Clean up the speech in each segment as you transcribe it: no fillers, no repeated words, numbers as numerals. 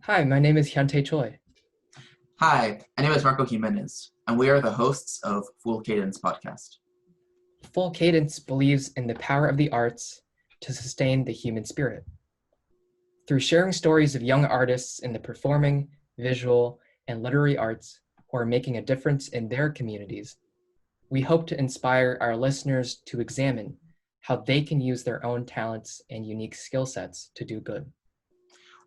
Hi, my name is Hyuntae Choi. Hi, my name is Marco Jimenez, and we are the hosts of Full Cadence Podcast. Full Cadence believes in the power of the arts to sustain the human spirit. Through sharing stories of young artists in the performing, visual, and literary arts who are making a difference in their communities, we hope to inspire our listeners to examine how they can use their own talents and unique skill sets to do good.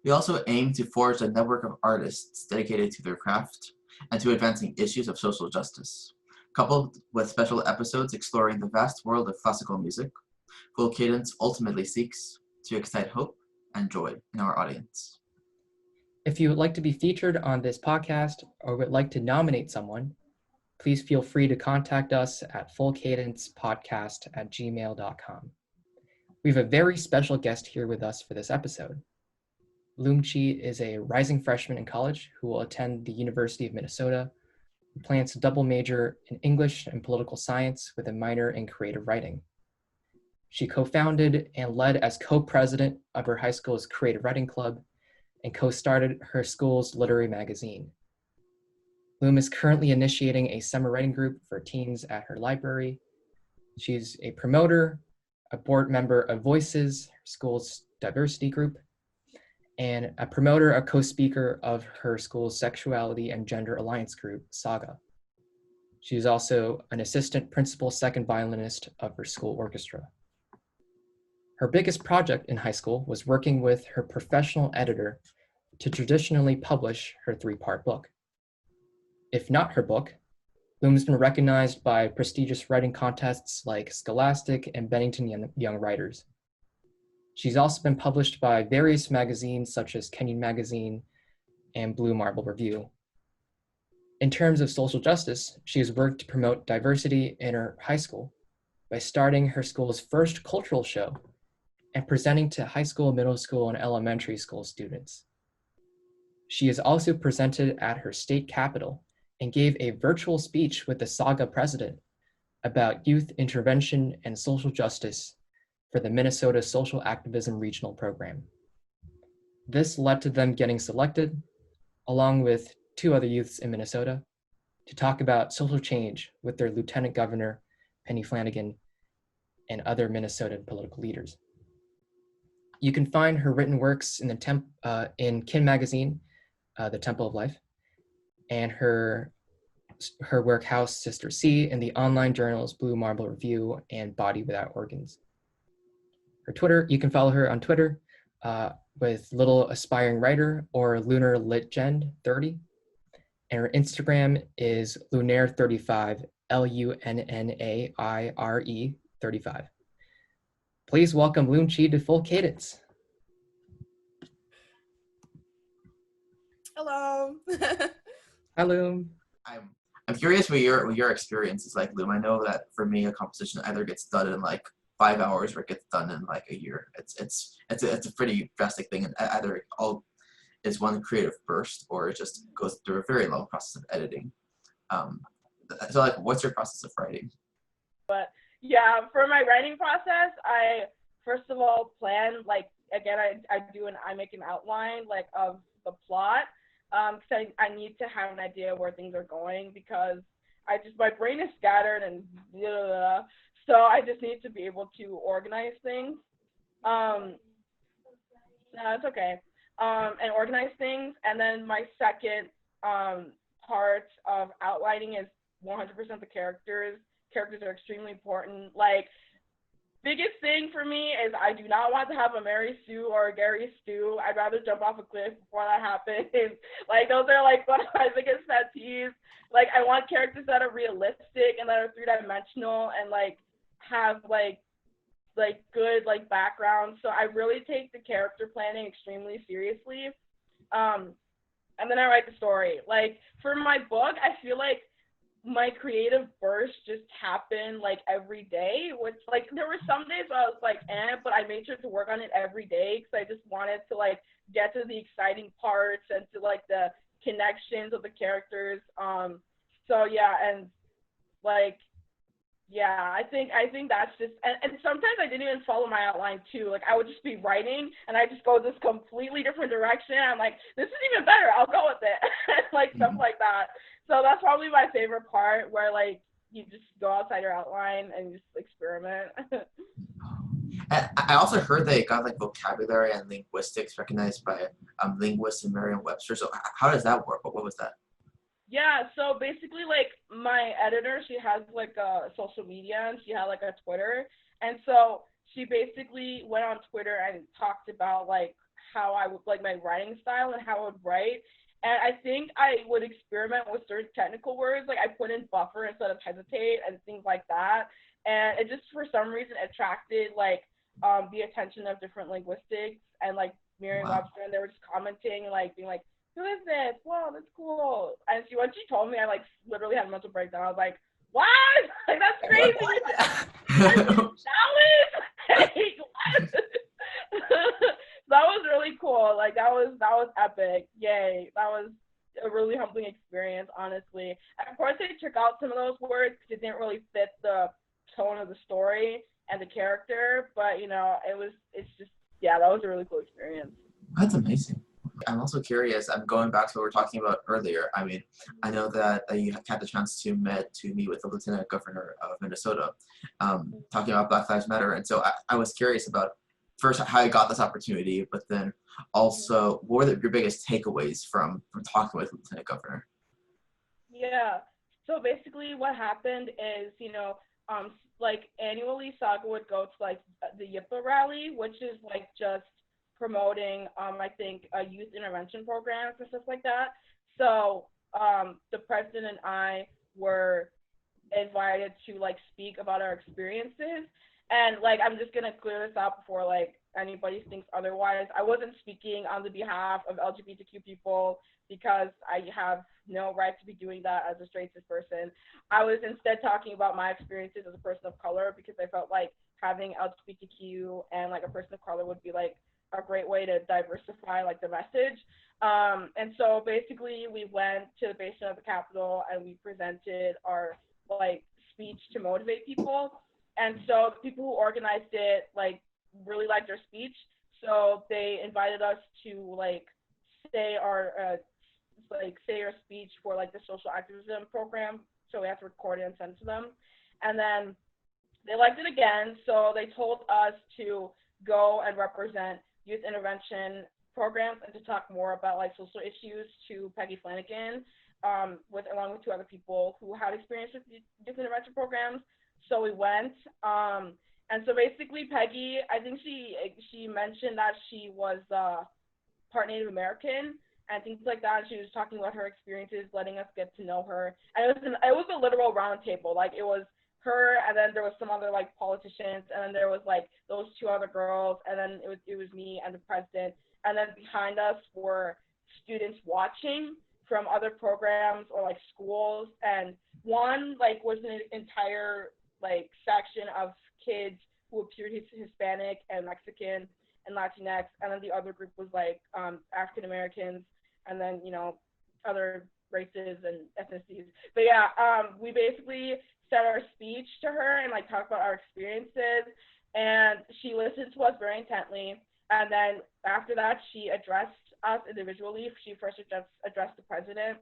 We also aim to forge a network of artists dedicated to their craft and to advancing issues of social justice. Coupled with special episodes exploring the vast world of classical music, Full Cadence ultimately seeks to excite hope and joy in our audience. If you would like to be featured on this podcast or would like to nominate someone, please feel free to contact us at fullcadencepodcast@gmail.com. We have a very special guest here with us for this episode. Lum Chi is a rising freshman in college who will attend the University of Minnesota and plans to double major in English and political science with a minor in creative writing. She co-founded and led as co-president of her high school's creative writing club and co-started her school's literary magazine. Lum is currently initiating a summer writing group for teens at her library. She's a promoter, a board member of Voices, her school's diversity group, and a promoter, a co-speaker of her school's Sexuality and Gender Alliance group, Saga. She is also an assistant principal second violinist of her school orchestra. Her biggest project in high school was working with her professional editor to traditionally publish her 3-part book. If not her book, Lum's been recognized by prestigious writing contests like Scholastic and Bennington Young Writers. She's also been published by various magazines such as Kenyon Magazine and Blue Marble Review. In terms of social justice, she has worked to promote diversity in her high school by starting her school's first cultural show and presenting to high school, middle school, and elementary school students. She has also presented at her state capitol and gave a virtual speech with the Saga president about youth intervention and social justice for the Minnesota Social Activism Regional Program. This led to them getting selected, along with 2 other youths in Minnesota, to talk about social change with their Lieutenant Governor, Penny Flanagan, and other Minnesota political leaders. You can find her written works in in Kin Magazine, The Temple of Life, and her work House Sister C in the online journals Blue Marble Review and Body Without Organs. Her Twitter, you can follow her on Twitter with Little Aspiring Writer or Lunar Lit Gen 30. And her Instagram is Lunaire35, LUNNAIRE 35. Please welcome Lum Chi to Full Cadence. Hello. Hi, Lum. I'm curious what your experience is like, Lum. I know that for me, a composition either gets done in like 5 hours or it gets done in like a year. It's a pretty drastic thing, and either all is one creative burst or it just goes through a very long process of editing. So like, what's your process of writing? But yeah, for my writing process, I first of all plan, like, again, I make an outline like of the plot, because I need to have an idea where things are going, because my brain is scattered and blah, blah, blah. So I just need to be able to organize things. No, it's okay. And organize things. And then my second part of outlining is 100% the characters. Characters are extremely important. Like, biggest thing for me is I do not want to have a Mary Sue or a Gary Stu. I'd rather jump off a cliff before that happens. Like, those are like one of my biggest pet peeves. Like, I want characters that are realistic and that are 3-dimensional and like have like good like background. So I really take the character planning extremely seriously. And then I write the story. Like, for my book, I feel like my creative burst just happened like every day, which like there were some days where I was like, but I made sure to work on it every day because I just wanted to like get to the exciting parts and to like the connections of the characters. So yeah, and like Yeah, I think that's just, and sometimes I didn't even follow my outline too. Like I would just be writing and I just go this completely different direction. I'm like, this is even better. I'll go with it. Like stuff like that. So that's probably my favorite part, where like you just go outside your outline and just experiment. And I also heard they got like vocabulary and linguistics recognized by linguists and Merriam-Webster. So how does that work? What was that? Yeah, so basically, like, my editor, she has, like, a social media, and she had, like, a Twitter, and so she basically went on Twitter and talked about, like, how I would, like, my writing style and how I would write, and I think I would experiment with certain technical words, like, I put in buffer instead of hesitate and things like that, and it just, for some reason, attracted, like, the attention of different linguistics and, like, Merriam-Webster, and they were just commenting, like, being like, who is this? Wow, that's cool. And when she told me, I like literally had a mental breakdown. I was like, what? Like that's crazy. That was really cool. Like that was epic. Yay. That was a really humbling experience, honestly. And of course they took out some of those words because it didn't really fit the tone of the story and the character. But it's just, yeah, that was a really cool experience. That's amazing. I'm also curious, I'm going back to what we were talking about earlier. I mean, I know that you had the chance to meet with the Lieutenant Governor of Minnesota, talking about Black Lives Matter. And so I was curious about, first, how you got this opportunity, but then also, what were your biggest takeaways from talking with the Lieutenant Governor? Yeah. So basically what happened is, like annually Saga would go to like the YIPA rally, which is like just promoting, I think, youth intervention programs and stuff like that. So the president and I were invited to like speak about our experiences. And like, I'm just gonna clear this out before like anybody thinks otherwise. I wasn't speaking on the behalf of LGBTQ people because I have no right to be doing that as a straight cis person. I was instead talking about my experiences as a person of color because I felt like having LGBTQ and like a person of color would be like a great way to diversify like the message. And so basically we went to the basement of the Capitol and we presented our like speech to motivate people. And so the people who organized it like really liked our speech. So they invited us to like say our speech for like the social activism program. So we have to record it and send it to them. And then they liked it again. So they told us to go and represent youth intervention programs and to talk more about like social issues to Peggy Flanagan, along with two other people who had experience with youth intervention programs. So we went, and so basically Peggy, I think she mentioned that she was part Native American and things like that. She was talking about her experiences, letting us get to know her, and it was a literal round table. Like it was her, and then there was some other like politicians, and then there was like those two other girls, and then it was me and the president, and then behind us were students watching from other programs or like schools, and one like was an entire like section of kids who appeared Hispanic and Mexican and Latinx, and then the other group was like African Americans, and then other races and ethnicities. But yeah, we basically said our speech to her and like talked about our experiences, and she listened to us very intently. And then after that, she addressed us individually. She first addressed the president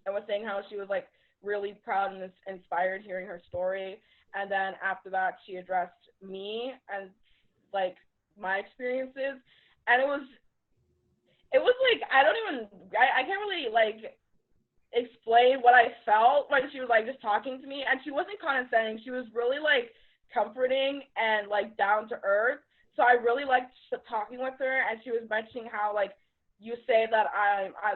and was saying how she was like really proud and inspired hearing her story. And then after that, she addressed me and like my experiences. And it was like, I can't really like explain what I felt when she was like just talking to me. And she wasn't condescending. She was really like comforting and like down to earth. So I really liked talking with her, and she was mentioning how like you say that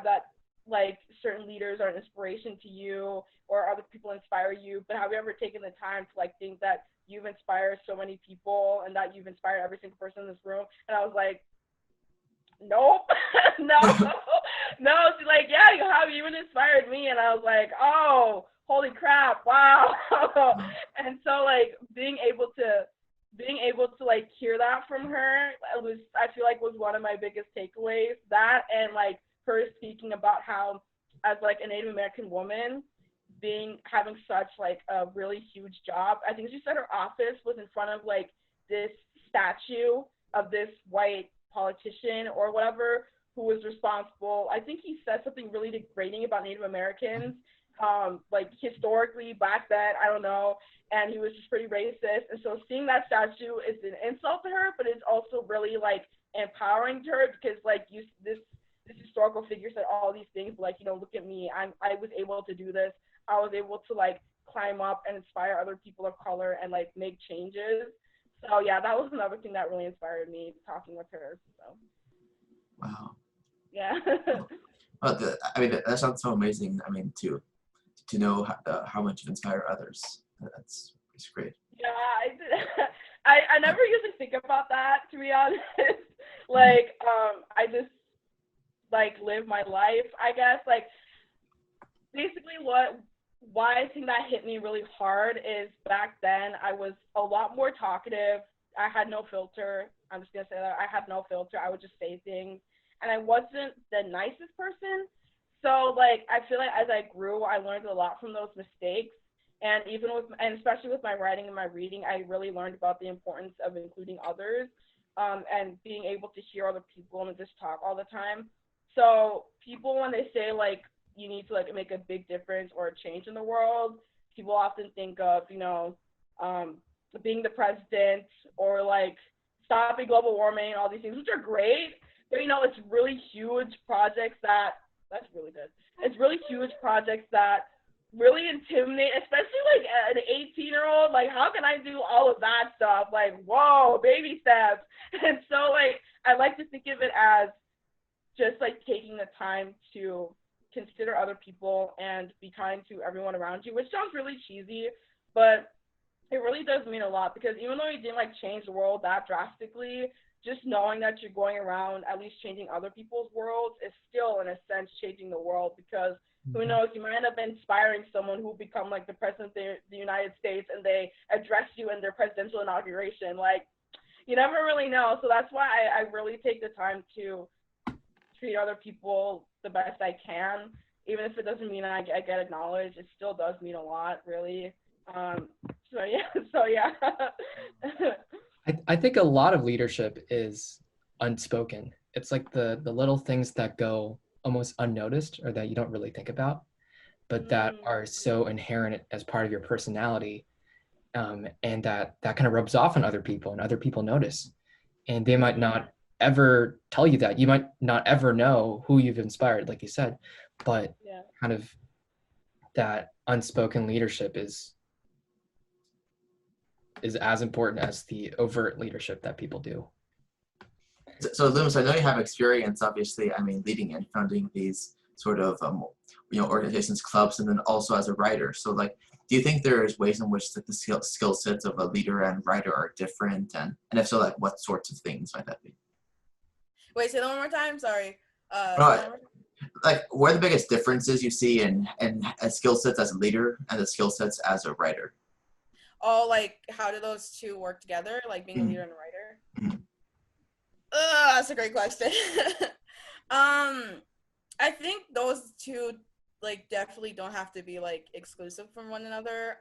that like certain leaders are an inspiration to you or other people inspire you, but have you ever taken the time to like think that you've inspired so many people and that you've inspired every single person in this room? And I was like, nope. No. She's like, yeah, you have even inspired me. And I was like, oh, holy crap, wow. And so like being able to like hear that from her I feel like was one of my biggest takeaways. That and like her speaking about how as like a Native American woman, having such like a really huge job. I think she said her office was in front of like this statue of this white politician or whatever who was responsible. I think he said something really degrading about Native Americans, like historically back then, I don't know, and he was just pretty racist. And so seeing that statue is an insult to her, but it's also really like empowering to her because like this historical figure said all these things, like, you know, look at me, I was able to do this. I was able to like climb up and inspire other people of color and like make changes. So yeah, that was another thing that really inspired me talking with her. So. Wow. Yeah. Well, I mean, that sounds so amazing. I mean, to know how much you inspire others. It's great. Yeah, I did. I never usually think about that, to be honest. Like, I just like live my life, I guess. Like, basically why I think that hit me really hard is back then I was a lot more talkative. I had no filter. I'm just gonna say that. I had no filter. I would just say things. And I wasn't the nicest person. So like I feel like as I grew, I learned a lot from those mistakes. And especially with my writing and my reading, I really learned about the importance of including others, and being able to hear other people and just talk all the time. So people, when they say like you need to like make a big difference or a change in the world, people often think of, you know, being the president or like stopping global warming, all these things, which are great. But, you know, it's really huge projects that's really good. It's really huge projects that really intimidate, especially like an 18-year-old. Like, how can I do all of that stuff? Like, whoa, baby steps. And so, like, I like to think of it as just like taking the time to consider other people and be kind to everyone around you, which sounds really cheesy, but it really does mean a lot, because even though you didn't like change the world that drastically, just knowing that you're going around at least changing other people's worlds is still, in a sense, changing the world, because who knows, you might end up inspiring someone who will become like the president of the United States and they address you in their presidential inauguration. Like, you never really know. So that's why I really take the time to treat other people the best I can. Even if it doesn't mean I get acknowledged, it still does mean a lot, really. So yeah. I think a lot of leadership is unspoken. It's like the little things that go almost unnoticed or that you don't really think about, but that are so inherent as part of your personality, and that kind of rubs off on other people, and other people notice. And they might not ever tell you that. You might not ever know who you've inspired, like you said, but kind of that unspoken leadership is as important as the overt leadership that people do. So Lum, I know you have experience, obviously, I mean, leading and founding these sort of, organizations, clubs, and then also as a writer. So like, do you think there's ways in which the skill sets of a leader and writer are different? And if so, like, what sorts of things might that be? Wait, say that one more time. Sorry. Like, what are the biggest differences you see in skill sets as a leader and the skill sets as a writer? Oh, like, how do those two work together? Like being a leader and a writer? That's a great question. I think those two, like, definitely don't have to be, like, exclusive from one another.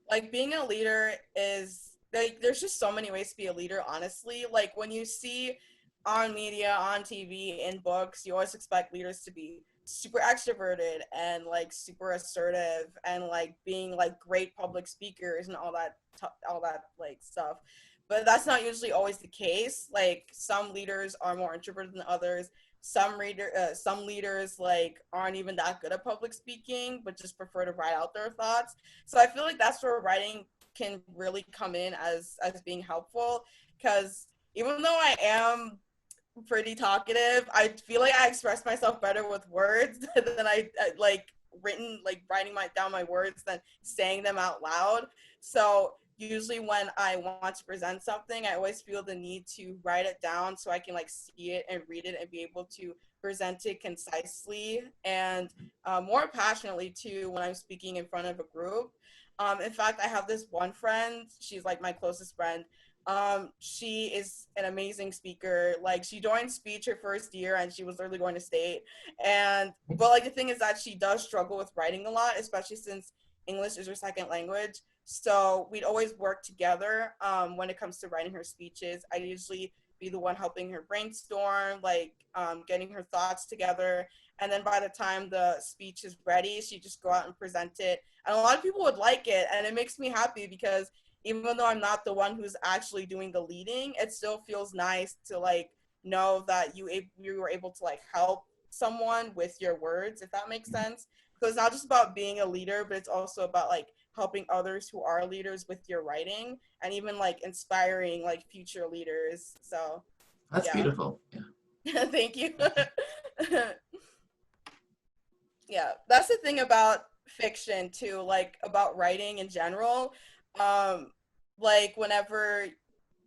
Like, being a leader is, like, there's just so many ways to be a leader, honestly. Like, when you see on media, on TV, in books, you always expect leaders to be super extroverted and, like, super assertive and, like, being, like, great public speakers and all that, like, stuff. But that's not usually always the case. Like, some leaders are more introverted than others. Some leaders like aren't even that good at public speaking, but just prefer to write out their thoughts. So I feel like that's where writing can really come in as being helpful, because even though I am pretty talkative, I feel like I express myself better with words than I like writing down my words than saying them out loud. So usually when I want to present something, I always feel the need to write it down so I can like see it and read it and be able to present it concisely and more passionately too when I'm speaking in front of a group. In fact, I have this one friend, she's like my closest friend. She is an amazing speaker. Like, she joined speech her first year and she was literally going to state. But like the thing is that she does struggle with writing a lot, especially since English is her second language. So we'd always work together when it comes to writing her speeches. I usually be the one helping her brainstorm, like getting her thoughts together. And then by the time the speech is ready, she just go out and present it. And a lot of people would like it. And it makes me happy because even though I'm not the one who's actually doing the leading, it still feels nice to like know that you were able to like help someone with your words, if that makes sense. Because it's not just about being a leader, but it's also about like helping others who are leaders with your writing and even like inspiring like future leaders. So That's yeah. beautiful. Yeah. Thank you. Yeah, that's the thing about fiction too, like about writing in general. Like whenever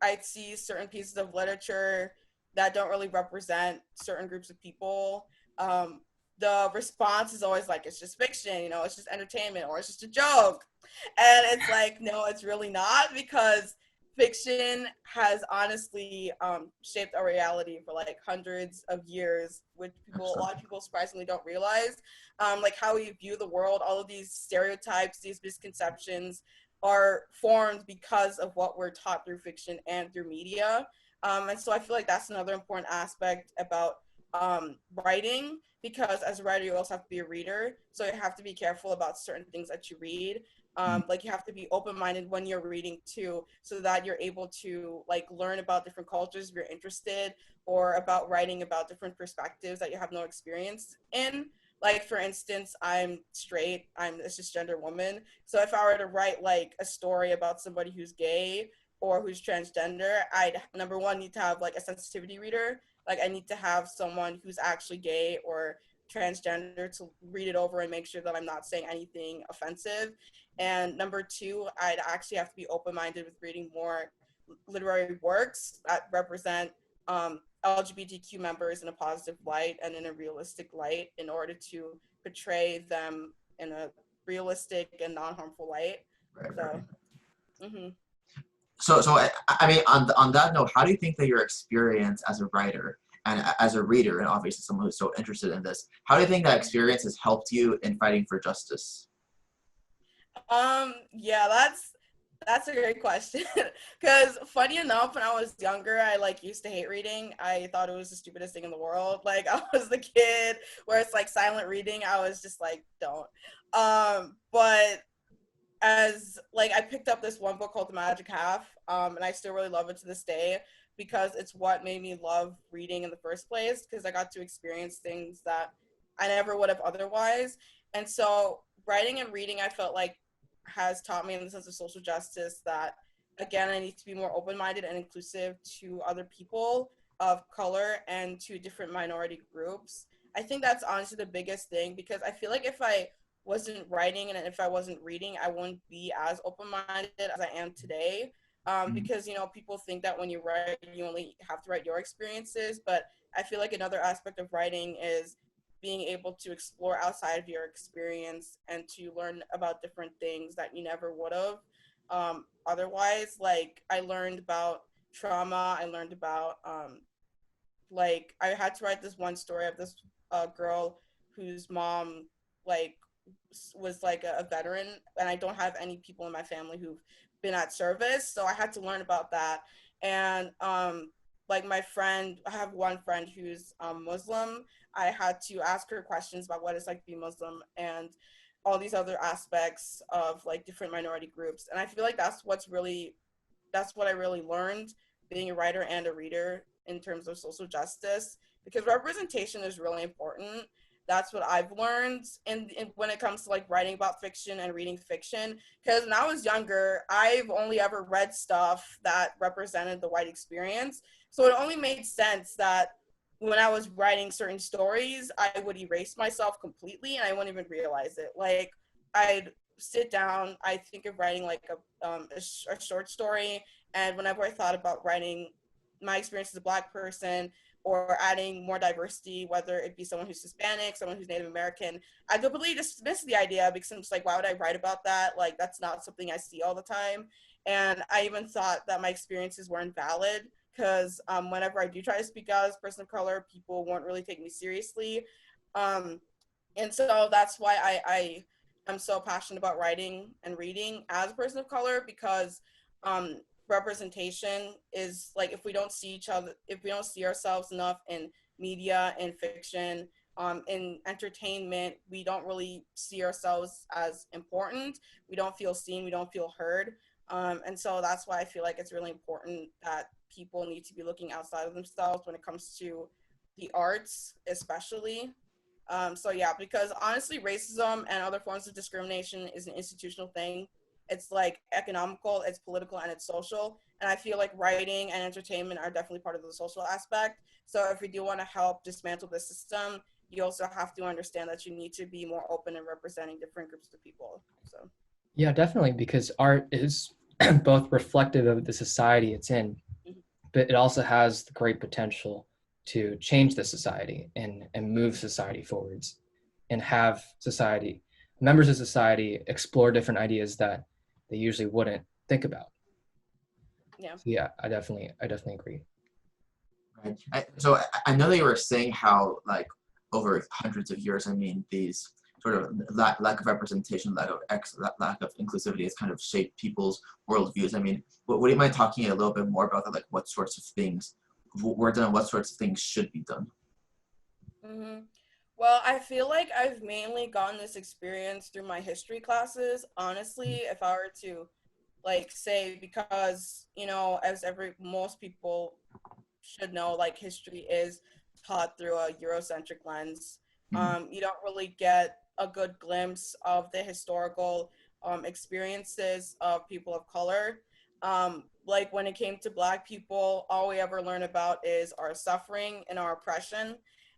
I see certain pieces of literature that don't really represent certain groups of people, the response is always like, it's just fiction, you know, it's just entertainment or it's just a joke. And it's like, no, it's really not, because fiction has honestly shaped our reality for like hundreds of years, which a lot of people surprisingly don't realize. Like how we view the world, all of these stereotypes, these misconceptions are formed because of what we're taught through fiction and through media. And so I feel like that's another important aspect about writing, because as a writer, you also have to be a reader. So you have to be careful about certain things that you read. Like you have to be open-minded when you're reading too, so that you're able to like learn about different cultures if you're interested, or about writing about different perspectives that you have no experience in. Like for instance, I'm straight, I'm a cisgender woman. So if I were to write like a story about somebody who's gay or who's transgender, I'd number one need to have like a sensitivity reader. Like I need to have someone who's actually gay or transgender to read it over and make sure that I'm not saying anything offensive. And number two, I'd actually have to be open-minded with reading more literary works that represent LGBTQ members in a positive light and in a realistic light, in order to portray them in a realistic and non-harmful light. Right, So, right. mm-hmm. So I mean, on that note, how do you think that your experience as a writer and as a reader, and obviously someone who's so interested in this, how do you think that experience has helped you in fighting for justice? Yeah, that's a great question. Because funny enough, when I was younger, I like used to hate reading. I thought it was the stupidest thing in the world. Like I was the kid where it's like silent reading. I was just like, don't. But as like I picked up this one book called The Magic Half, and I still really love it to this day, because it's what made me love reading in the first place, because I got to experience things that I never would have otherwise. And so writing and reading, I felt like, has taught me in the sense of social justice that, again, I need to be more open-minded and inclusive to other people of color and to different minority groups. I think that's honestly the biggest thing, because I feel like if I wasn't writing and if I wasn't reading, I wouldn't be as open-minded as I am today. Because, you know, people think that when you write, you only have to write your experiences. But I feel like another aspect of writing is being able to explore outside of your experience and to learn about different things that you never would have. Otherwise, like I learned about trauma. I learned about, like, I had to write this one story of this girl whose mom, like, was like a veteran, and I don't have any people in my family who've been at service, so I had to learn about that. And like my friend, I have one friend who's Muslim. I had to ask her questions about what it's like to be Muslim and all these other aspects of like different minority groups. And I feel like that's what I really learned being a writer and a reader in terms of social justice, because representation is really important. That's what I've learned in when it comes to like writing about fiction and reading fiction. Because when I was younger, I've only ever read stuff that represented the white experience. So it only made sense that when I was writing certain stories, I would erase myself completely and I wouldn't even realize it. Like I'd sit down, I think of writing like a short story, and whenever I thought about writing my experience as a Black person or adding more diversity, whether it be someone who's Hispanic, someone who's Native American. I completely dismiss the idea because I'm just like, why would I write about that? Like, that's not something I see all the time. And I even thought that my experiences weren't valid because whenever I do try to speak out as a person of color, people won't really take me seriously. And so that's why I am so passionate about writing and reading as a person of color, because representation is like, if we don't see each other, if we don't see ourselves enough in media and fiction, in entertainment, we don't really see ourselves as important. We don't feel seen, we don't feel heard. And so that's why I feel like it's really important that people need to be looking outside of themselves when it comes to the arts, especially. So yeah, because honestly, racism and other forms of discrimination is an institutional thing. It's like economical, it's political, and it's social. And I feel like writing and entertainment are definitely part of the social aspect. So if we do want to help dismantle the system, you also have to understand that you need to be more open and representing different groups of people. So Yeah, definitely, because art is both reflective of the society it's in, but it also has the great potential to change the society and move society forwards and have society, members of society, explore different ideas that they usually wouldn't think about. yeah. So yeah, I definitely agree. Right. I know that you were saying how, like, over hundreds of years, I mean, these sort of lack of representation, lack of inclusivity has kind of shaped people's worldviews. I mean, would you mind talking a little bit more about that, like what sorts of things were done, what sorts of things should be done? Mm-hmm. Well, I feel like I've mainly gotten this experience through my history classes. Honestly, if I were to like say, because as most people should know, like, history is taught through a Eurocentric lens. You don't really get a good glimpse of the historical experiences of people of color. Like, when it came to Black people, all we ever learn about is our suffering and our oppression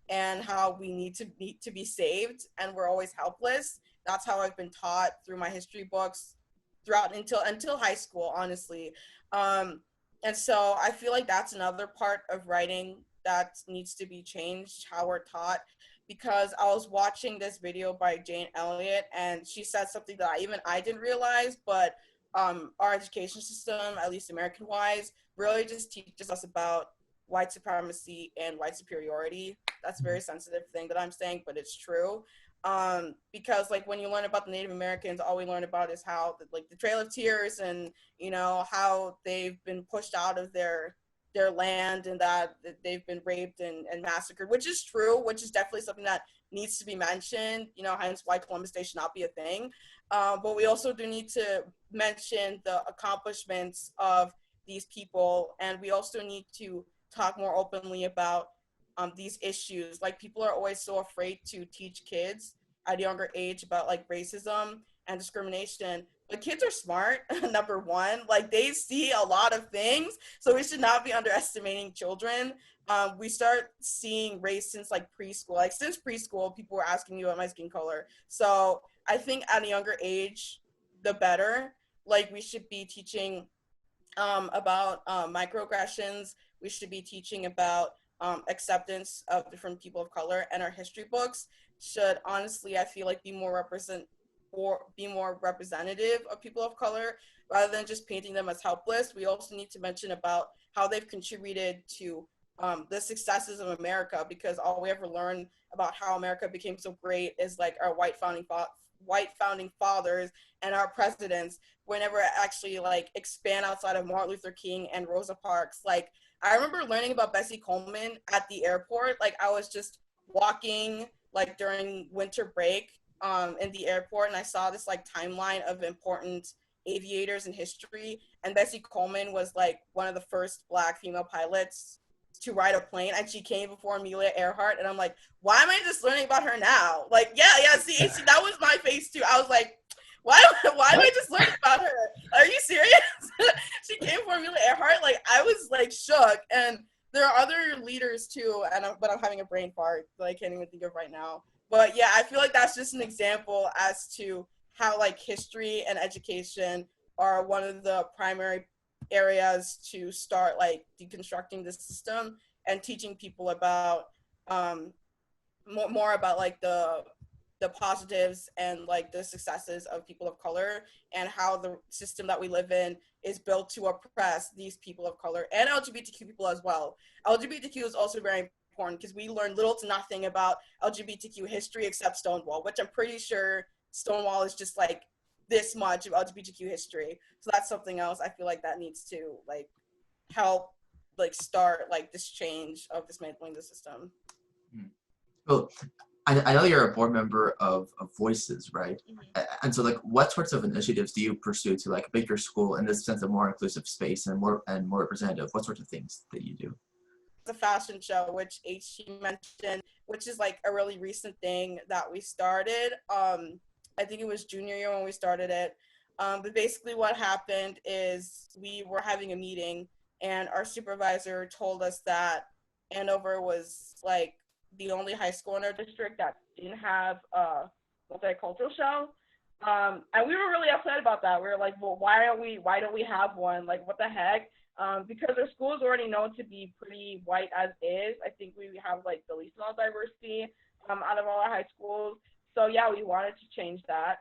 and how we need to be saved, and we're always helpless. That's how I've been taught through my history books throughout until high school, honestly. And so I feel like that's another part of writing that needs to be changed, how we're taught. Because I was watching this video by Jane Elliott, and she said something that I didn't realize, but our education system, at least American wise, really just teaches us about white supremacy and white superiority. That's a very sensitive thing that I'm saying, but it's true. Because like when you learn about the Native Americans, all we learn about is how like the Trail of Tears, and how they've been pushed out of their land, and that they've been raped and massacred, which is true, which is definitely something that needs to be mentioned, hence why Columbus Day should not be a thing. But we also do need to mention the accomplishments of these people, and we also need to talk more openly about these issues. Like, people are always so afraid to teach kids at a younger age about like racism and discrimination, but kids are smart. Number one, like, they see a lot of things, so we should not be underestimating children. We start seeing race since like preschool. Like, since preschool, people were asking me about my skin color. So I think at a younger age, the better. Like, we should be teaching about microaggressions. We should be teaching about acceptance of different people of color, and our history books should honestly, I feel like, be more representative of people of color, rather than just painting them as helpless. We also need to mention about how they've contributed to the successes of America, because all we ever learn about how America became so great is like our white founding fathers and our presidents. We never actually like expand outside of Martin Luther King and Rosa Parks. Like, I remember learning about Bessie Coleman at the airport. Like, I was just walking like during winter break in the airport, and I saw this like timeline of important aviators in history, and Bessie Coleman was like one of the first Black female pilots to ride a plane, and she came before Amelia Earhart, and I'm like, why am I just learning about her now? Like, see, that was my face too. I was like, why am I just learning about her? Are you serious? She came before Amelia Earhart. Like, I was like shook. And there are other leaders too, but I'm having a brain fart that I can't even think of right now. But yeah, I feel like that's just an example as to how like history and education are one of the primary areas to start like deconstructing the system. and teaching people about more about like the positives and like the successes of people of color, and how the system that we live in is built to oppress these people of color and LGBTQ people as well. LGBTQ is also very important because we learn little to nothing about LGBTQ history except Stonewall, which I'm pretty sure Stonewall is just like this much of LGBTQ history. So that's something else I feel like that needs to like help like start like this change of dismantling the system. Well, I know you're a board member of Voices, right? And so, like, what sorts of initiatives do you pursue to like make your school in this sense a more inclusive space and more representative? What sorts of things that you do? The fashion show, which HG mentioned, which is like a really recent thing that we started. I think it was junior year when we started it. But basically, what happened is we were having a meeting, and our supervisor told us that Andover was like the only high school in our district that didn't have a multicultural show. And we were really upset about that. We were like, well, why don't we have one? Like, what the heck? Because our school is already known to be pretty white as is. I think we have like the least amount of diversity out of all our high schools. So yeah, we wanted to change that.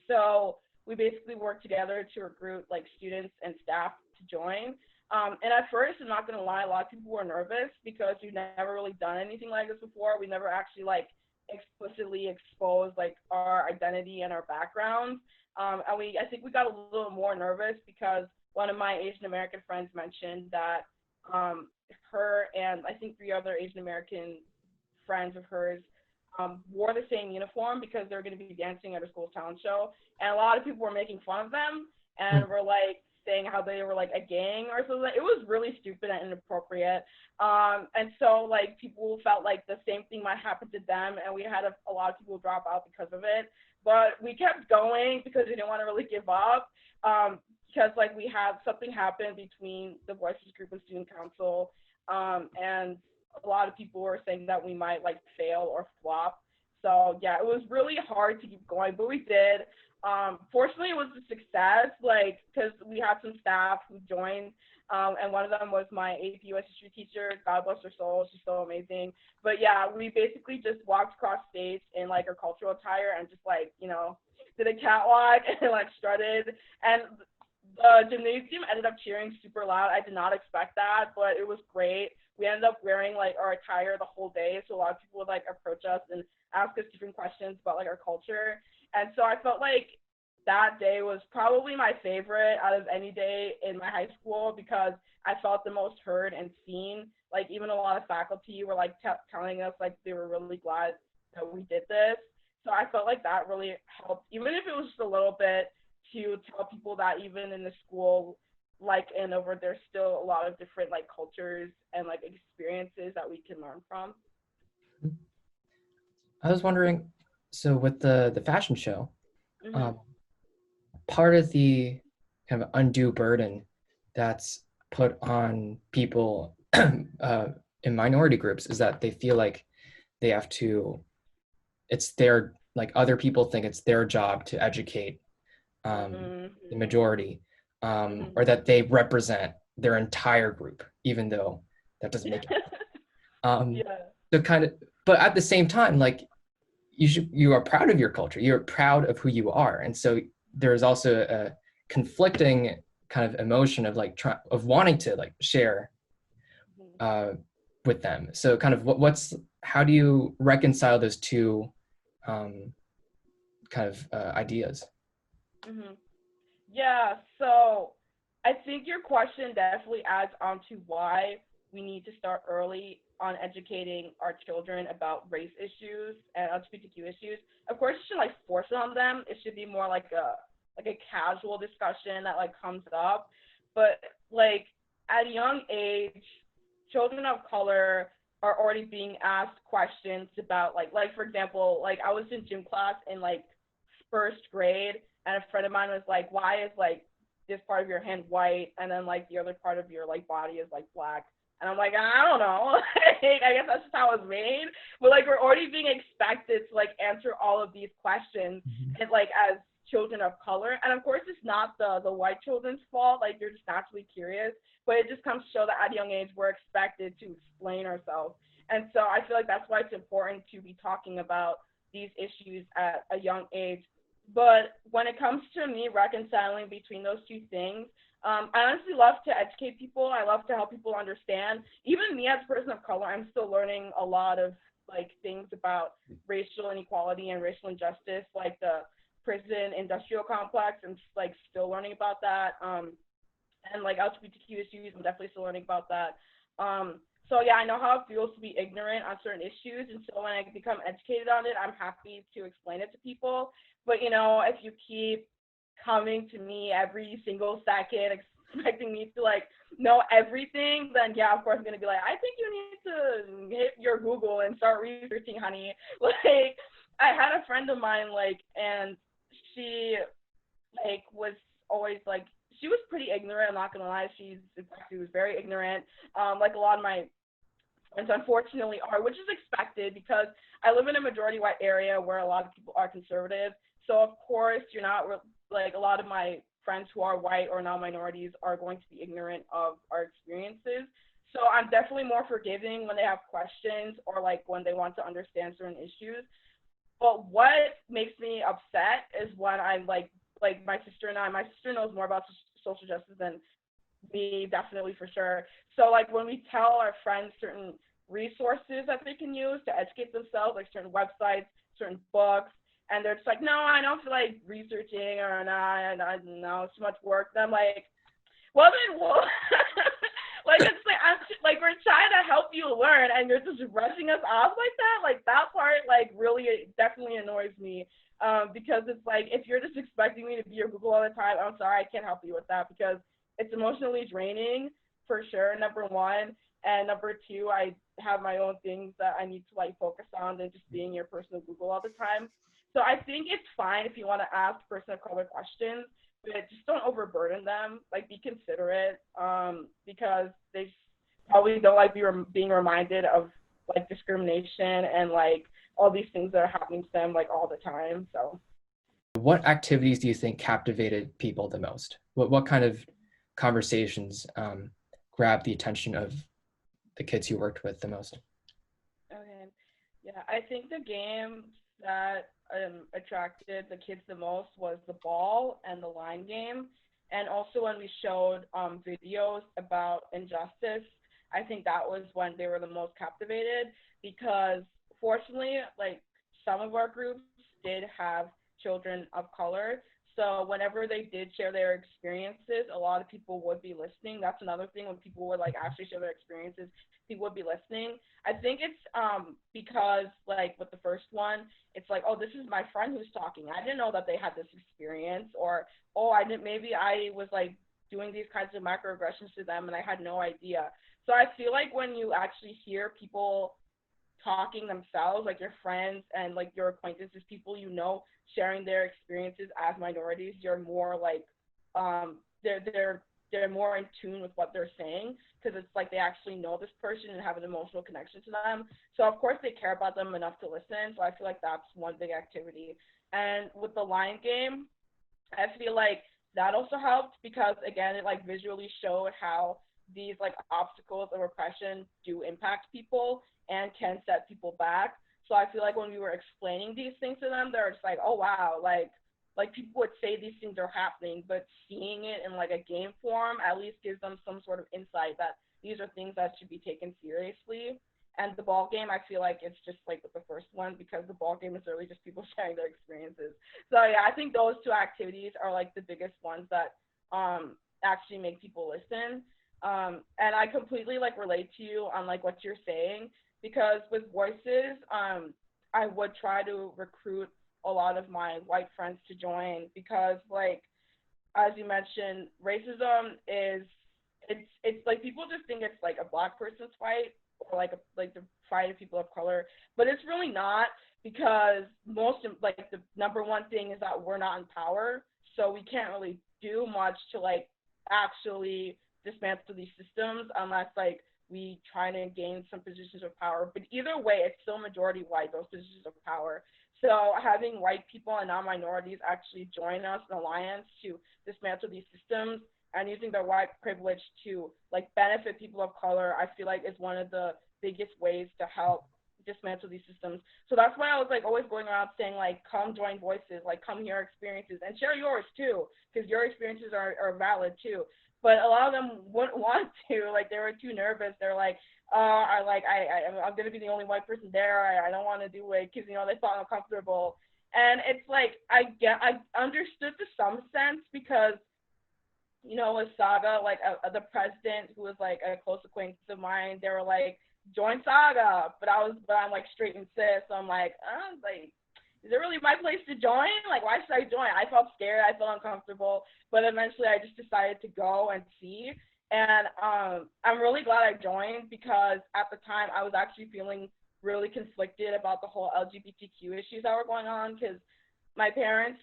So we basically worked together to recruit like students and staff to join. And at first, I'm not gonna lie, a lot of people were nervous because we've never really done anything like this before. We never actually like explicitly exposed like our identity and our backgrounds. And I think we got a little more nervous because one of my Asian American friends mentioned that her and I think 3 other Asian American friends of hers wore the same uniform because they're going to be dancing at a school talent show. And a lot of people were making fun of them and were like saying how they were like a gang or something. It was really stupid and inappropriate. And so like people felt like the same thing might happen to them, and we had a lot of people drop out because of it. But we kept going because we didn't want to really give up. Because like we had something happen between the Voices group and student council, and a lot of people were saying that we might like fail or flop. So yeah, it was really hard to keep going, but we did. Fortunately, it was a success, like, because we had some staff who joined, and one of them was my AP US history teacher. God bless her soul, she's so amazing. But yeah, we basically just walked across stage in like our cultural attire and just like, you know, did a catwalk and like strutted. And the gymnasium ended up cheering super loud. I did not expect that, but it was great. We ended up wearing like our attire the whole day, so a lot of people would like approach us and ask us different questions about like our culture. And so I felt like that day was probably my favorite out of any day in my high school because I felt the most heard and seen. Like even a lot of faculty were like telling us like they were really glad that we did this. So I felt like that really helped, even if it was just a little bit, to tell people that even in the school like Andover, there's still a lot of different like cultures and like experiences that we can learn from. I was wondering, so with the fashion show, part of the kind of undue burden that's put on people in minority groups is that they feel like they have to, it's their, like other people think it's their job to educate the majority, or that they represent their entire group, even though that doesn't make sense. So kind of, but at the same time, like you are proud of your culture, you're proud of who you are, and so there's also a conflicting kind of emotion of like of wanting to like share with them. So kind of how do you reconcile those two kind of ideas? Yeah, so I think your question definitely adds on to why we need to start early on educating our children about race issues and LGBTQ issues. Of course, you shouldn't like force it on them. It should be more like a casual discussion that like comes up. But like at a young age, children of color are already being asked questions about like for example, like I was in gym class in like first grade, and a friend of mine was like, why is like this part of your hand white and then like the other part of your like body is like black? And I'm like, I don't know. I guess that's just how it's made. But like we're already being expected to like answer all of these questions and like as children of color. And of course, it's not the white children's fault. Like, you're just naturally curious, but it just comes to show that at a young age, we're expected to explain ourselves. And so I feel like that's why it's important to be talking about these issues at a young age. But when it comes to me reconciling between those two things, I honestly love to educate people. I love to help people understand. Even me as a person of color, I'm still learning a lot of like things about racial inequality and racial injustice, like the prison industrial complex. I'm like still learning about that. And like LGBTQ issues, I'm definitely still learning about that. So yeah, I know how it feels to be ignorant on certain issues, and so when I become educated on it, I'm happy to explain it to people. But you know, if you keep coming to me every single second expecting me to like know everything, then yeah, of course I'm gonna be like, I think you need to hit your Google and start researching, honey. Like, I had a friend of mine, like, and she like was always like, she was pretty ignorant, I'm not gonna lie. She was very ignorant, like a lot of my friends unfortunately are, which is expected because I live in a majority white area where a lot of people are conservative. So of course you're not like, a lot of my friends who are white or non-minorities are going to be ignorant of our experiences. So I'm definitely more forgiving when they have questions or like when they want to understand certain issues. But what makes me upset is when I'm like my sister and I, my sister knows more about social justice than me, definitely, for sure. So like when we tell our friends certain resources that they can use to educate themselves, like certain websites, certain books, and they're just like, no, I don't feel like researching, or no, I know it's too much work. And I'm like, well then, well, like it's like like we're trying to help you learn, and you're just rushing us off like that. Like that part, like really, definitely annoys me. Because it's like, if you're just expecting me to be your Google all the time, I'm sorry, I can't help you with that, because it's emotionally draining for sure, number one. And number two, I have my own things that I need to like focus on than just being your personal Google all the time. So I think it's fine if you want to ask person of color questions, but just don't overburden them. Like, be considerate, because they probably don't like being reminded of like discrimination and like all these things that are happening to them like all the time. So what activities do you think captivated people the most? What kind of conversations grabbed the attention of the kids you worked with the most? okay, yeah, I think the game that attracted the kids the most was the ball and the line game. And also when we showed videos about injustice, I think that was when they were the most captivated, because fortunately, like, some of our groups did have children of color. So whenever they did share their experiences, a lot of people would be listening. That's another thing, when people would like actually share their experiences, people would be listening. I think it's because like with the first one, it's like, oh, this is my friend who's talking. I didn't know that they had this experience, or oh, maybe I was like doing these kinds of microaggressions to them and I had no idea. So I feel like when you actually hear people talking themselves, like your friends and like your acquaintances, people you know, sharing their experiences as minorities, you're more like they're more in tune with what they're saying, because it's like they actually know this person and have an emotional connection to them. So of course they care about them enough to listen. So I feel like that's one big activity. And with the line game, I feel like that also helped, because again, it like visually showed how these like obstacles of oppression do impact people and can set people back. So I feel like when we were explaining these things to them, they're just like, oh wow, like people would say these things are happening, but seeing it in like a game form at least gives them some sort of insight that these are things that should be taken seriously. And the ball game, I feel like it's just like with the first one, because the ball game is really just people sharing their experiences. So yeah, I think those two activities are like the biggest ones that actually make people listen. And I completely like relate to you on like what you're saying, because with voices, I would try to recruit a lot of my white friends to join, because like, as you mentioned, racism is, it's like people just think it's like a black person's fight, or like the fight of people of color, but it's really not, because most like the number one thing is that we're not in power, so we can't really do much to like actually dismantle these systems unless like we try to gain some positions of power. But either way, it's still majority white, those positions of power. So having white people and non-minorities actually join us in alliance to dismantle these systems and using their white privilege to like benefit people of color, I feel like is one of the biggest ways to help dismantle these systems. So that's why I was like always going around saying like, come join voices, like come hear experiences and share yours too, because your experiences are valid too. But a lot of them wouldn't want to, like they were too nervous. They're like, I'm gonna be the only white person there. I don't want to do it because they felt uncomfortable. And it's like I understood to some sense because with Saga, like the president who was like a close acquaintance of mine, they were like, join Saga, but I'm like straight and cis, so I'm like, is it really my place to join? Like, why should I join? I felt scared, I felt uncomfortable, but eventually I just decided to go and see. And I'm really glad I joined because at the time I was actually feeling really conflicted about the whole LGBTQ issues that were going on because my parents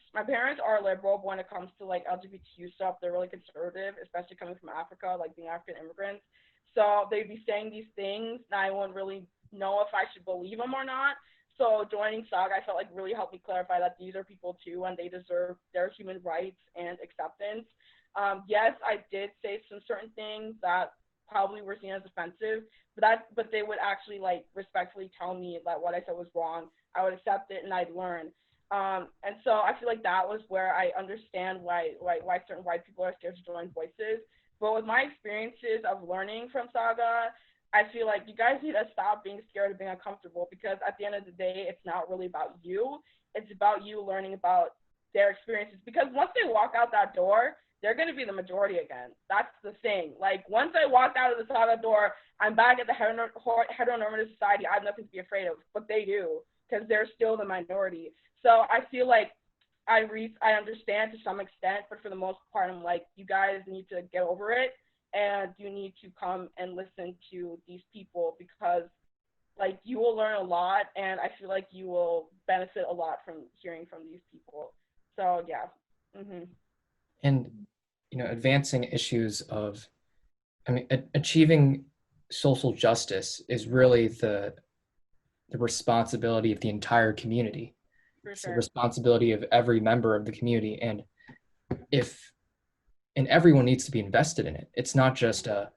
are liberal, but when it comes to like LGBTQ stuff, they're really conservative, especially coming from Africa, like being African immigrants. So they'd be saying these things, and I wouldn't really know if I should believe them or not. So joining Saga, I felt like really helped me clarify that these are people too, and they deserve their human rights and acceptance. Yes, I did say some certain things that probably were seen as offensive, but they would actually like respectfully tell me that what I said was wrong. I would accept it and I'd learn. And so I feel like that was where I understand why certain white people are scared to join voices. But with my experiences of learning from Saga, I feel like you guys need to stop being scared of being uncomfortable because at the end of the day, it's not really about you. It's about you learning about their experiences because once they walk out that door, they're going to be the majority again. That's the thing. Like once I walked out of the Saga door, I'm back at the heteronormative society. I have nothing to be afraid of, but they do because they're still the minority. So I feel like I understand to some extent, but for the most part, I'm like, you guys need to get over it, and you need to come and listen to these people because, like, you will learn a lot, and I feel like you will benefit a lot from hearing from these people. So yeah. Mm-hmm. And advancing issues of, achieving social justice is really the responsibility of the entire community. It's the responsibility of every member of the community, and everyone needs to be invested in it. It's not just a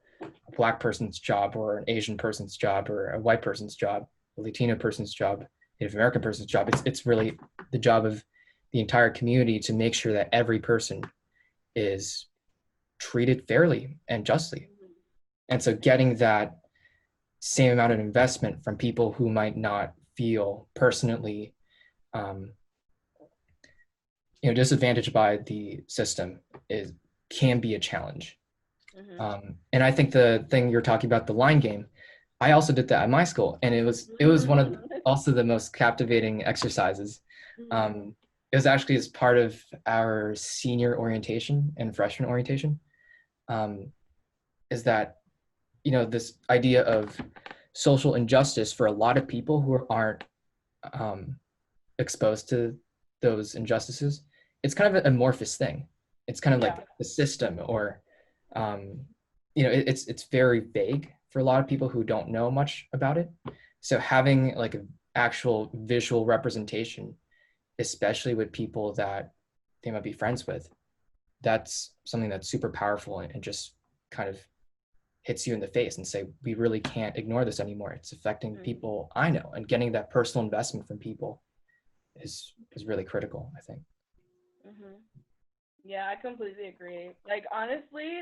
Black person's job or an Asian person's job or a white person's job, a Latino person's job, Native American person's job. It's really the job of the entire community to make sure that every person is treated fairly and justly. And so getting that same amount of investment from people who might not feel personally disadvantaged by the system can be a challenge. Mm-hmm. And I think the thing you're talking about, the line game, I also did that at my school, and it was one of also the most captivating exercises. Mm-hmm. It was actually as part of our senior orientation and freshman orientation. Is that this idea of social injustice for a lot of people who aren't exposed to those injustices, it's kind of an amorphous thing. It's kind of like the system, or it's very vague for a lot of people who don't know much about it. So having like an actual visual representation, especially with people that they might be friends with, that's something that's super powerful and just kind of hits you in the face and say, we really can't ignore this anymore. It's affecting people I know, and getting that personal investment from people is really critical, I think. Mm-hmm. Yeah, I completely agree. Like honestly,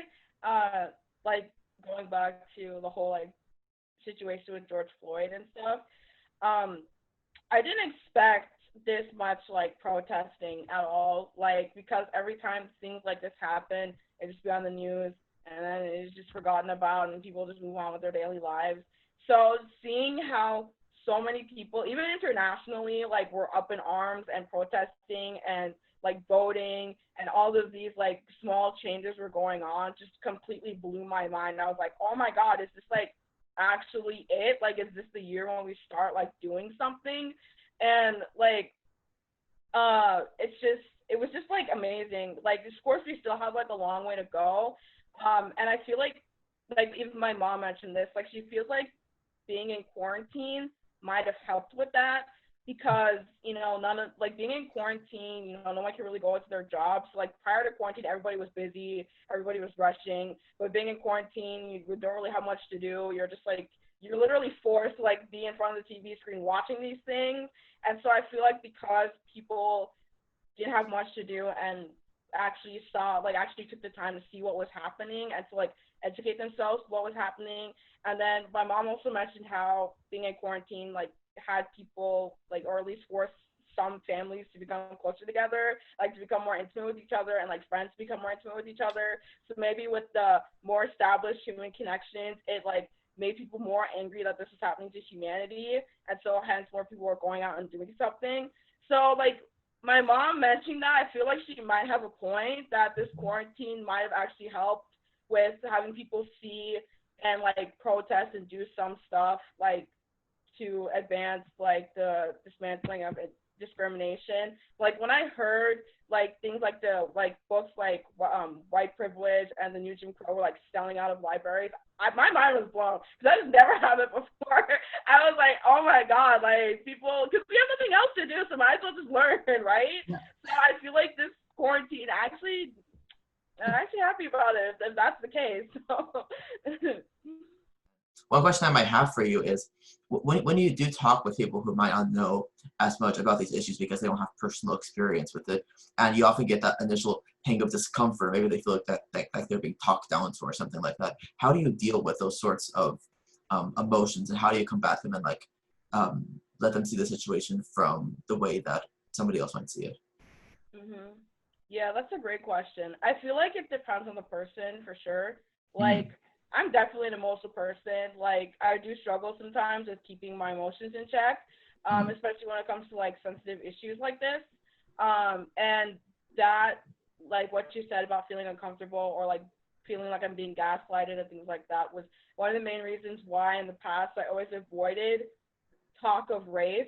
like going back to the whole like situation with George Floyd and stuff, I didn't expect this much like protesting at all. Like because every time things like this happen, it just be on the news and then it's just forgotten about and people just move on with their daily lives. So seeing how so many people, even internationally, like were up in arms and protesting and like voting and all of these like small changes were going on just completely blew my mind. I was like, oh my God, is this like actually it? Like, is this the year when we start like doing something? And like, it was just like amazing. Like, of course we still have like a long way to go. And I feel like even my mom mentioned this, like she feels like being in quarantine might have helped with that because, you know, none of, like, being in quarantine, you know, no one can really go into their jobs. Like, prior to quarantine, everybody was busy, everybody was rushing, but being in quarantine, you don't really have much to do. You're just, like, you're literally forced to, like, be in front of the TV screen watching these things. And so I feel like because people didn't have much to do and actually actually took the time to see what was happening and to, like, educate themselves what was happening. And then my mom also mentioned how being in quarantine, like, had people, like, or at least forced some families to become closer together, like, to become more intimate with each other, and, like, friends to become more intimate with each other. So maybe with the more established human connections, it, like, made people more angry that this is happening to humanity, and so hence more people were going out and doing something. So, like, my mom mentioning that, I feel like she might have a point that this quarantine might have actually helped with having people see and, like, protest and do some stuff, like, to advance, like, the dismantling of discrimination. Like, when I heard, like, things like the, like, books like White Privilege and The New Jim Crow were, like, selling out of libraries, my mind was blown, because I just never had it before. I was like, oh my God, like, people, because we have nothing else to do, so might as well just learn, right? Yeah. So I feel like this quarantine actually, I'm actually happy about it, if that's the case. So. One question I might have for you is, when you do talk with people who might not know as much about these issues because they don't have personal experience with it, and you often get that initial pang of discomfort, maybe they feel like they're being talked down to or something like that. How do you deal with those sorts of emotions, and how do you combat them and, like, let them see the situation from the way that somebody else might see it? Mm-hmm. Yeah, that's a great question. I feel like it depends on the person for sure. Mm-hmm. Like, I'm definitely an emotional person. Like, I do struggle sometimes with keeping my emotions in check, especially when it comes to, like, sensitive issues like this. And that, like, what you said about feeling uncomfortable or, like, feeling like I'm being gaslighted and things like that was one of the main reasons why in the past I always avoided talk of race,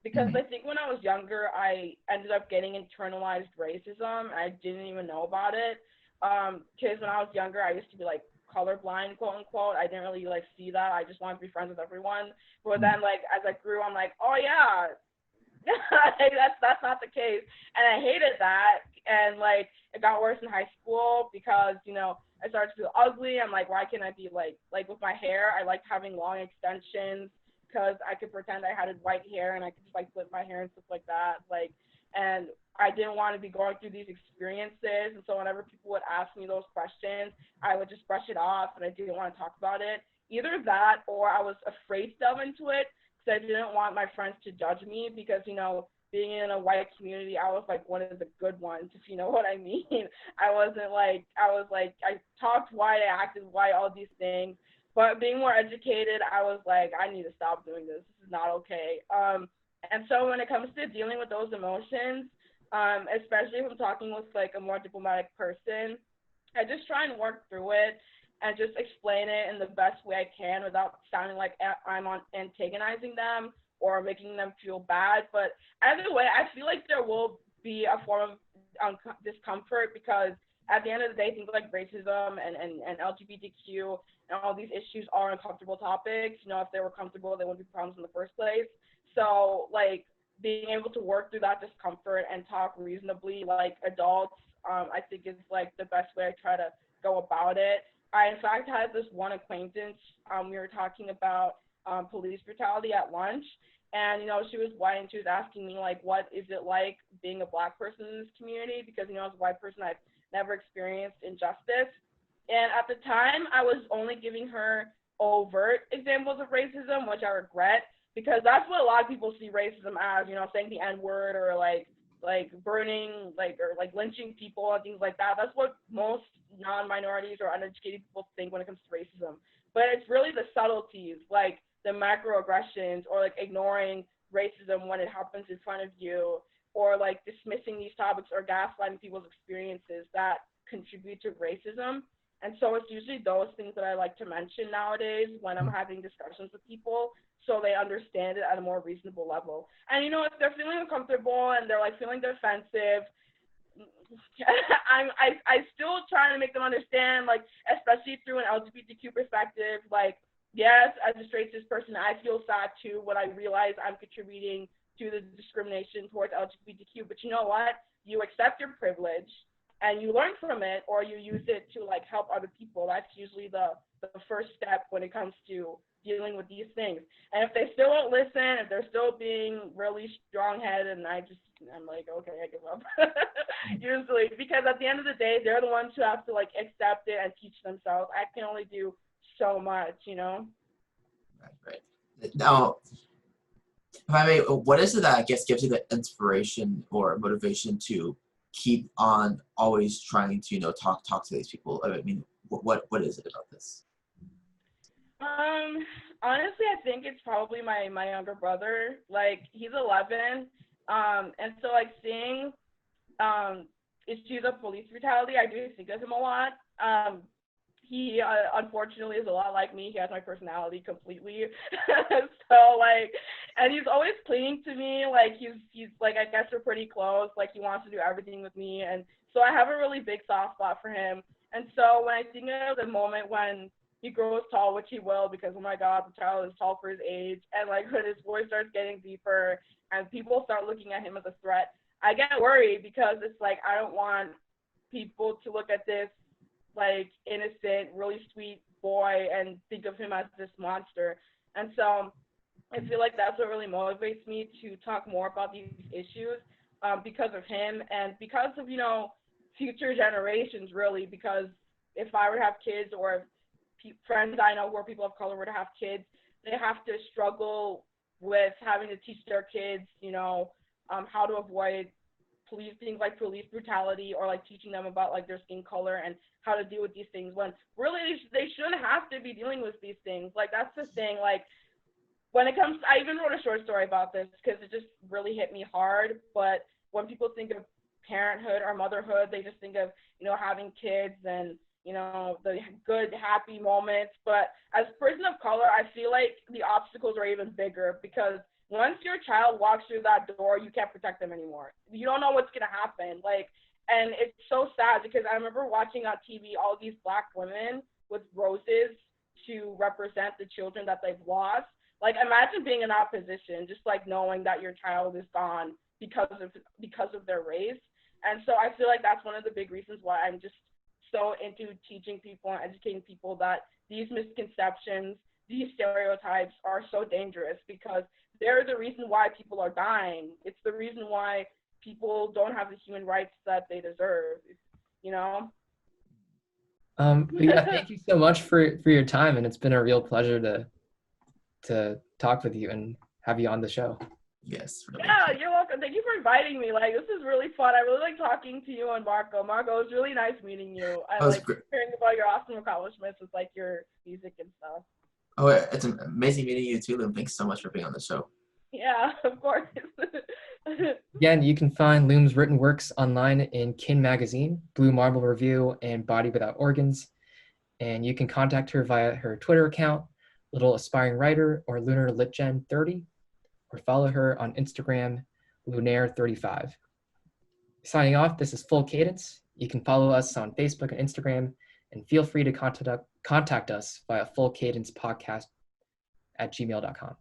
because I think when I was younger, I ended up getting internalized racism. I didn't even know about it. Because when I was younger, I used to be, like, colorblind, quote unquote. I didn't really, like, see that. I just wanted to be friends with everyone. But then, like, as I grew, I'm like, oh yeah, that's not the case. And I hated that. And, like, it got worse in high school because, you know, I started to feel ugly. I'm like, why can't I be like with my hair? I liked having long extensions because I could pretend I had white hair and I could just, like, flip my hair and stuff like that. Like, and I didn't want to be going through these experiences. And so whenever people would ask me those questions, I would just brush it off and I didn't want to talk about it. Either that or I was afraid to delve into it because I didn't want my friends to judge me because, you know, being in a white community, I was, like, one of the good ones, if you know what I mean. I talked white, I acted white, all these things. But being more educated, I was like, I need to stop doing this. This is not okay. And so when it comes to dealing with those emotions, especially if I'm talking with, like, a more diplomatic person, I just try and work through it and just explain it in the best way I can without sounding like I'm antagonizing them or making them feel bad. But either way, I feel like there will be a form of discomfort because at the end of the day, things like racism and LGBTQ and all these issues are uncomfortable topics. You know, if they were comfortable, they wouldn't be problems in the first place. So, like, being able to work through that discomfort and talk reasonably like adults, I think is, like, the best way I try to go about it. I, in fact, had this one acquaintance, we were talking about police brutality at lunch, and, you know, she was white and she was asking me, like, what is it like being a Black person in this community? Because, you know, as a white person, I've never experienced injustice. And at the time, I was only giving her overt examples of racism, which I regret, because that's what a lot of people see racism as, you know, saying the N-word or, like burning, or lynching people and things like that. That's what most non-minorities or uneducated people think when it comes to racism. But it's really the subtleties, like the microaggressions or, like, ignoring racism when it happens in front of you, or, like, dismissing these topics or gaslighting people's experiences that contribute to racism. And so it's usually those things that I like to mention nowadays when I'm having discussions with people so they understand it at a more reasonable level. And, you know, if they're feeling uncomfortable and they're, like, feeling defensive, I still trying to make them understand, like, especially through an LGBTQ perspective, like, yes, as a straight cis person, I feel sad too when I realize I'm contributing do the discrimination towards LGBTQ. But you know what? You accept your privilege and you learn from it, or you use it to like help other people. That's usually the first step when it comes to dealing with these things. And if they still won't listen, if they're still being really strong-headed, and I'm like, okay, I give up. Usually, because at the end of the day, they're the ones who have to like accept it and teach themselves. I can only do so much, you know? Right. Now, if I may, what is it that I guess gives you the inspiration or motivation to keep on always trying to, talk to these people? I mean, what is it about this? Honestly, I think it's probably my younger brother. Like, he's 11, and so like seeing issues of police brutality, I do think of him a lot. He unfortunately is a lot like me. He has my personality completely. So like, and he's always clinging to me. Like he's like, I guess we're pretty close. Like he wants to do everything with me, and so I have a really big soft spot for him. And so when I think of the moment when he grows tall, which he will, because oh my God, the child is tall for his age, and like when his voice starts getting deeper and people start looking at him as a threat, I get worried because it's like I don't want people to look at this like innocent, really sweet boy and think of him as this monster. And so I feel like that's what really motivates me to talk more about these issues, because of him and because of, future generations, really, because if I were to have kids, or if friends I know who are people of color were to have kids, they have to struggle with having to teach their kids, how to avoid things like police brutality, or like teaching them about like their skin color and how to deal with these things, when really they shouldn't have to be dealing with these things. Like that's the thing. Like when it comes, I even wrote a short story about this because it just really hit me hard. But when people think of parenthood or motherhood, they just think of having kids and the good happy moments. But as a person of color, I feel like the obstacles are even bigger, because once your child walks through that door, you can't protect them anymore. You don't know what's gonna happen. And it's so sad because I remember watching on TV all these Black women with roses to represent the children that they've lost. Like, imagine being in that position, just like knowing that your child is gone because of their race. And so I feel like that's one of the big reasons why I'm just so into teaching people and educating people that these misconceptions, these stereotypes are so dangerous, because they're the reason why people are dying. It's the reason why people don't have the human rights that they deserve, But yeah, thank you so much for your time, and it's been a real pleasure to talk with you and have you on the show. Yes. Really. Yeah, you're welcome. Thank you for inviting me. Like, this is really fun. I really like talking to you and Marco. Marco, it was really nice meeting you. I like hearing about your awesome accomplishments with like your music and stuff. Oh, it's amazing meeting you too, Lum. Thanks so much for being on the show. Yeah, of course. Again, you can find Lum's written works online in Kin Magazine, Blue Marble Review, and Body Without Organs. And you can contact her via her Twitter account, Little Aspiring Writer, or Lunar Litgen 30, or follow her on Instagram, Lunaire35. Signing off, this is Full Cadence. You can follow us on Facebook and Instagram, and feel free to contact us via fullcadencepodcast@gmail.com.